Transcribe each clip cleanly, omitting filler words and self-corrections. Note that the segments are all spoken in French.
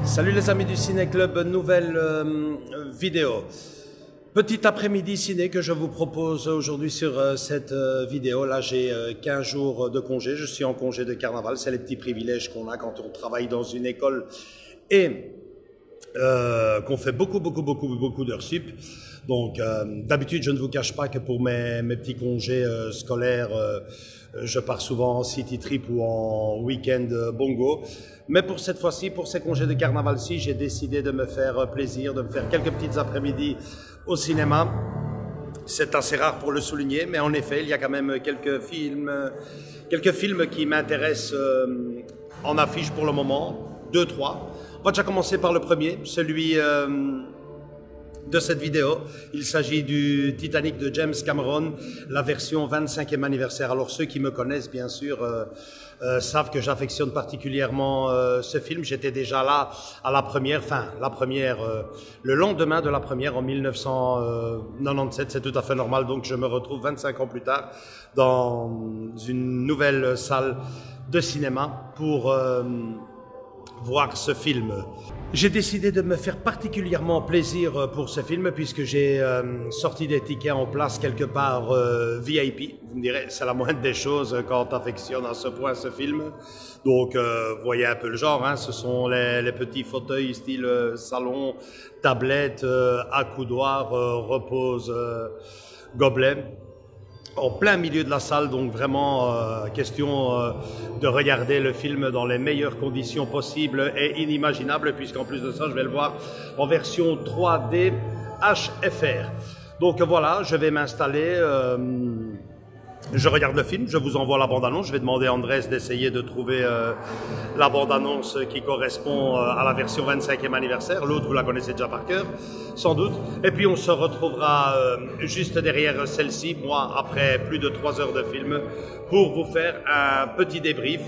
Salut les amis du Ciné Club, nouvelle vidéo. Petit après-midi ciné que je vous propose aujourd'hui sur cette vidéo. Là, j'ai 15 jours de congé, je suis en congé de carnaval. C'est les petits privilèges qu'on a quand on travaille dans une école et qu'on fait beaucoup d'heures sup. Donc, d'habitude, je ne vous cache pas que pour mes petits congés scolaires, je pars souvent en city trip ou en week-end bongo. Mais pour cette fois-ci, pour ces congés de carnaval-ci, j'ai décidé de me faire plaisir, de me faire quelques petites après-midi au cinéma. C'est assez rare pour le souligner, mais en effet, il y a quand même quelques films qui m'intéressent en affiche pour le moment, 2, 3. On va déjà commencer par le premier, celui de cette vidéo. Il s'agit du Titanic de James Cameron, la version 25e anniversaire. Alors ceux qui me connaissent bien sûr savent que j'affectionne particulièrement ce film. J'étais déjà là à la première, le lendemain de la première en 1997. C'est tout à fait normal, donc je me retrouve 25 ans plus tard dans une nouvelle salle de cinéma pour voir ce film. J'ai décidé de me faire particulièrement plaisir pour ce film puisque j'ai sorti des tickets en place quelque part VIP. Vous me direz, c'est la moindre des choses quand on affectionne à ce point ce film. Donc, voyez un peu le genre, hein, ce sont les petits fauteuils style salon, tablette, accoudoir, repose, gobelet. En plein milieu de la salle, donc vraiment question de regarder le film dans les meilleures conditions possibles et inimaginables, puisqu'en plus de ça, je vais le voir en version 3D HFR. Donc voilà, je vais m'installer, je regarde le film, je vous envoie la bande-annonce, je vais demander à Andrés d'essayer de trouver la bande-annonce qui correspond à la version 25e anniversaire. L'autre, vous la connaissez déjà par cœur, sans doute. Et puis on se retrouvera juste derrière celle-ci, moi, après plus de 3 heures de film, pour vous faire un petit débrief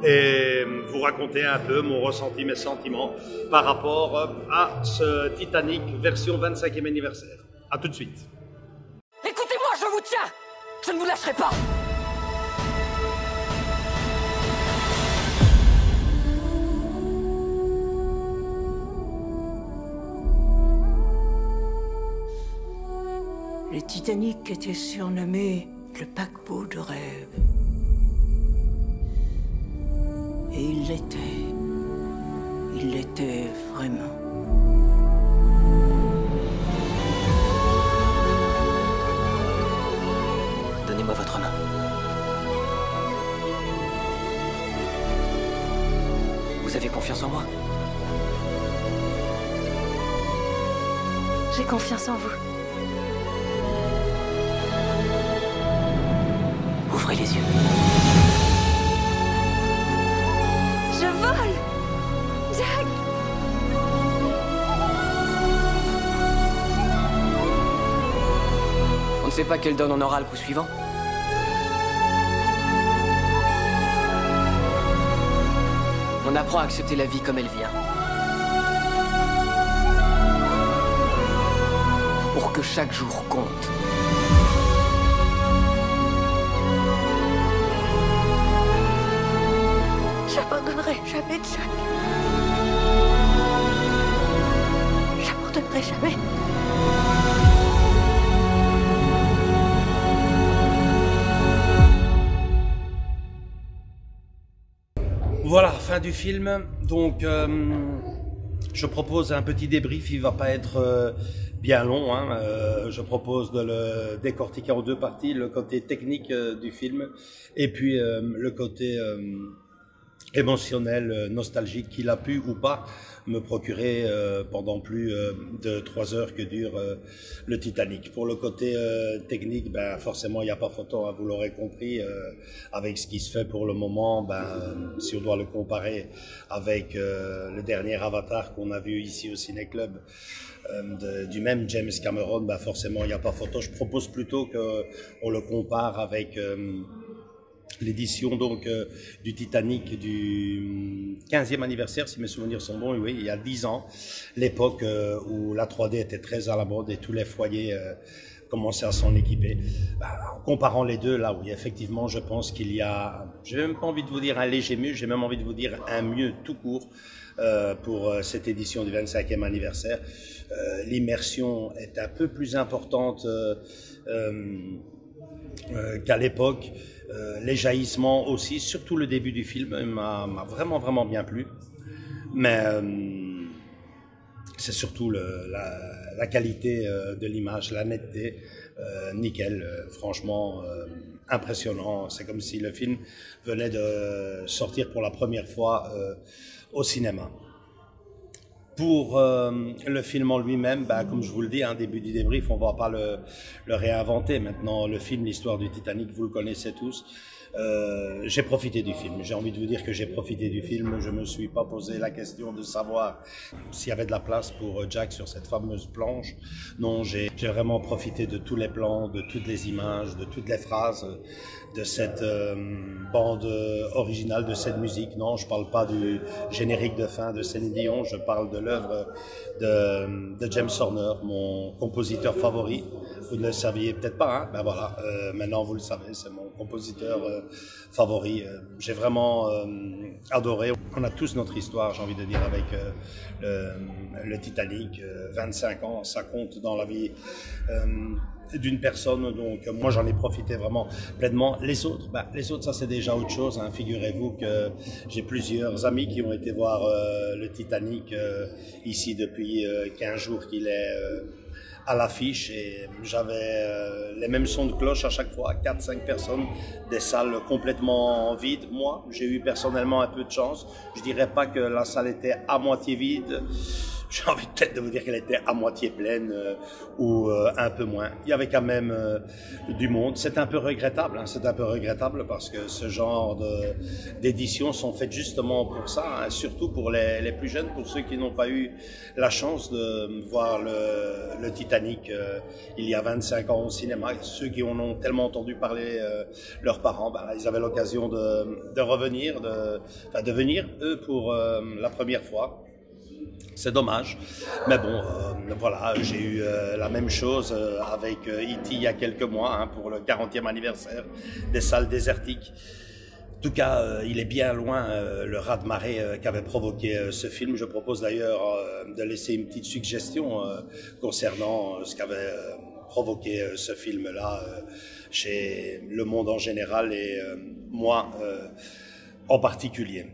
et vous raconter un peu mon ressenti, mes sentiments par rapport à ce Titanic version 25e anniversaire. À tout de suite. Écoutez-moi, je vous tiens! Je ne vous lâcherai pas! Le Titanic était surnommé le paquebot de rêve. Et il l'était. Il l'était vraiment. Donnez-moi votre main. Vous avez confiance en moi? J'ai confiance en vous. Ouvrez les yeux. Je vole! Jack! On ne sait pas quelle donne on aura le coup suivant. On apprend à accepter la vie comme elle vient. Pour que chaque jour compte. J'abandonnerai jamais Jack. J'abandonnerai jamais. Voilà, fin du film. Donc, je propose un petit débrief. Il va pas être bien long. Hein. Je propose de le décortiquer en 2 parties. Le côté technique du film et puis le côté émotionnel, nostalgique qu'il a pu ou pas me procurer pendant plus de 3 heures que dure le Titanic. Pour le côté technique, ben forcément il n'y a pas photo, hein, vous l'aurez compris, avec ce qui se fait pour le moment. Si on doit le comparer avec le dernier Avatar qu'on a vu ici au Ciné-Club, du même James Cameron, ben forcément il n'y a pas photo. Je propose plutôt qu'on le compare avec l'édition donc du Titanic du 15e anniversaire, si mes souvenirs sont bons, oui, il y a 10 ans, l'époque où la 3D était très à la mode et tous les foyers commençaient à s'en équiper. En comparant les deux, là oui, effectivement, je pense qu'il y a, j'ai même pas envie de vous dire un léger mieux, j'ai même envie de vous dire un mieux tout court pour cette édition du 25e anniversaire. L'immersion est un peu plus importante qu'à l'époque. Les jaillissements aussi, surtout le début du film m'a vraiment bien plu. Mais c'est surtout la qualité de l'image, la netteté, nickel, franchement impressionnant. C'est comme si le film venait de sortir pour la première fois au cinéma. Pour le film en lui-même, comme je vous le dis, début du débrief, on ne va pas le réinventer. Maintenant, le film, l'histoire du Titanic, vous le connaissez tous. J'ai profité du film. J'ai envie de vous dire que j'ai profité du film. Je me suis pas posé la question de savoir s'il y avait de la place pour Jack sur cette fameuse planche. Non, j'ai vraiment profité de tous les plans, de toutes les images, de toutes les phrases de cette bande originale, de cette musique. Non, je parle pas du générique de fin de Céline Dion, je parle de l'œuvre de James Horner, mon compositeur favori. Vous ne le saviez peut-être pas, hein? Voilà, maintenant vous le savez, c'est mon compositeur favori. J'ai vraiment adoré. On a tous notre histoire, j'ai envie de dire, avec le Titanic. 25 ans, ça compte dans la vie d'une personne, donc moi j'en ai profité vraiment pleinement. Les autres, ça c'est déjà autre chose, hein. Figurez-vous que j'ai plusieurs amis qui ont été voir le Titanic ici depuis 15 jours qu'il est à l'affiche, et j'avais les mêmes sons de cloche à chaque fois, 4-5 personnes, des salles complètement vides. Moi, j'ai eu personnellement un peu de chance. Je dirais pas que la salle était à moitié vide. J'ai envie peut-être de vous dire qu'elle était à moitié pleine ou un peu moins. Il y avait quand même du monde. C'est un peu regrettable, hein. C'est un peu regrettable parce que ce genre d'éditions sont faites justement pour ça, hein, surtout pour les plus jeunes, pour ceux qui n'ont pas eu la chance de voir le Titanic il y a 25 ans au cinéma. Ceux qui en ont tellement entendu parler leurs parents, ils avaient l'occasion de revenir, de venir eux pour la première fois. C'est dommage, mais bon, voilà, j'ai eu la même chose avec E.T. il y a quelques mois, hein, pour le 40e anniversaire des salles désertiques. En tout cas, il est bien loin le raz-de-marée qu'avait provoqué ce film. Je propose d'ailleurs de laisser une petite suggestion concernant ce qu'avait provoqué ce film-là chez le monde en général et moi en particulier.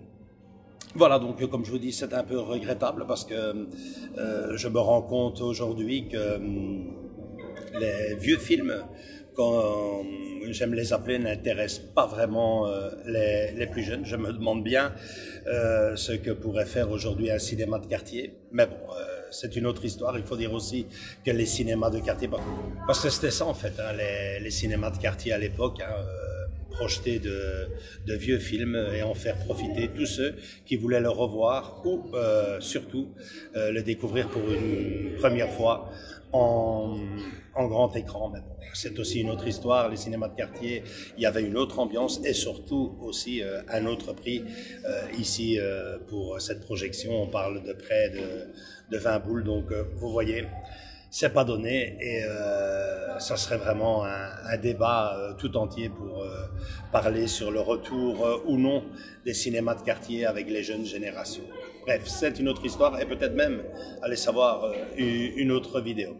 Voilà, donc comme je vous dis, c'est un peu regrettable parce que je me rends compte aujourd'hui que les vieux films, quand j'aime les appeler, n'intéressent pas vraiment les plus jeunes. Je me demande bien ce que pourrait faire aujourd'hui un cinéma de quartier. Mais bon, c'est une autre histoire. Il faut dire aussi que les cinémas de quartier, parce que c'était ça en fait, hein, les cinémas de quartier à l'époque, hein, projeter de vieux films et en faire profiter tous ceux qui voulaient le revoir ou surtout le découvrir pour une première fois en grand écran. Mais bon, c'est aussi une autre histoire. Les cinémas de quartier, il y avait une autre ambiance et surtout aussi un autre prix. Ici, pour cette projection, on parle de près de 20 boules. Donc, vous voyez, c'est pas donné et ça serait vraiment un débat tout entier pour parler sur le retour ou non des cinémas de quartier avec les jeunes générations. Bref, c'est une autre histoire et peut-être même, allez savoir, une autre vidéo.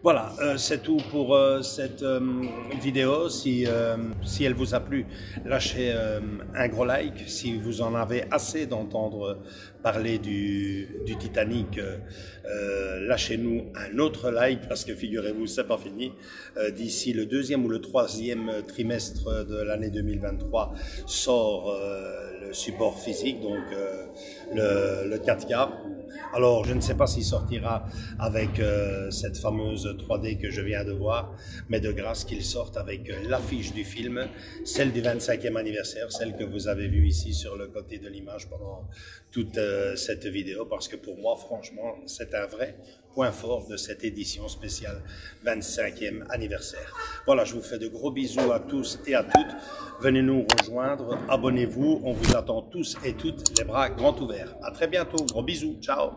Voilà, c'est tout pour cette vidéo. Si elle vous a plu, lâchez un gros like. Si vous en avez assez d'entendre parler du Titanic, lâchez-nous un autre like parce que figurez-vous, c'est pas fini. D'ici le 2e ou le 3e trimestre de l'année 2023 sort le le support physique, donc le 4K. Alors, je ne sais pas s'il sortira avec cette fameuse 3D que je viens de voir, mais de grâce qu'il sorte avec l'affiche du film, celle du 25e anniversaire, celle que vous avez vue ici sur le côté de l'image pendant toute cette vidéo, parce que pour moi, franchement, c'est un vrai point fort de cette édition spéciale 25e anniversaire. Voilà, je vous fais de gros bisous à tous et à toutes. Venez nous rejoindre, abonnez-vous, on vous attend tous et toutes, les bras grands ouverts. À très bientôt, gros bisous, ciao.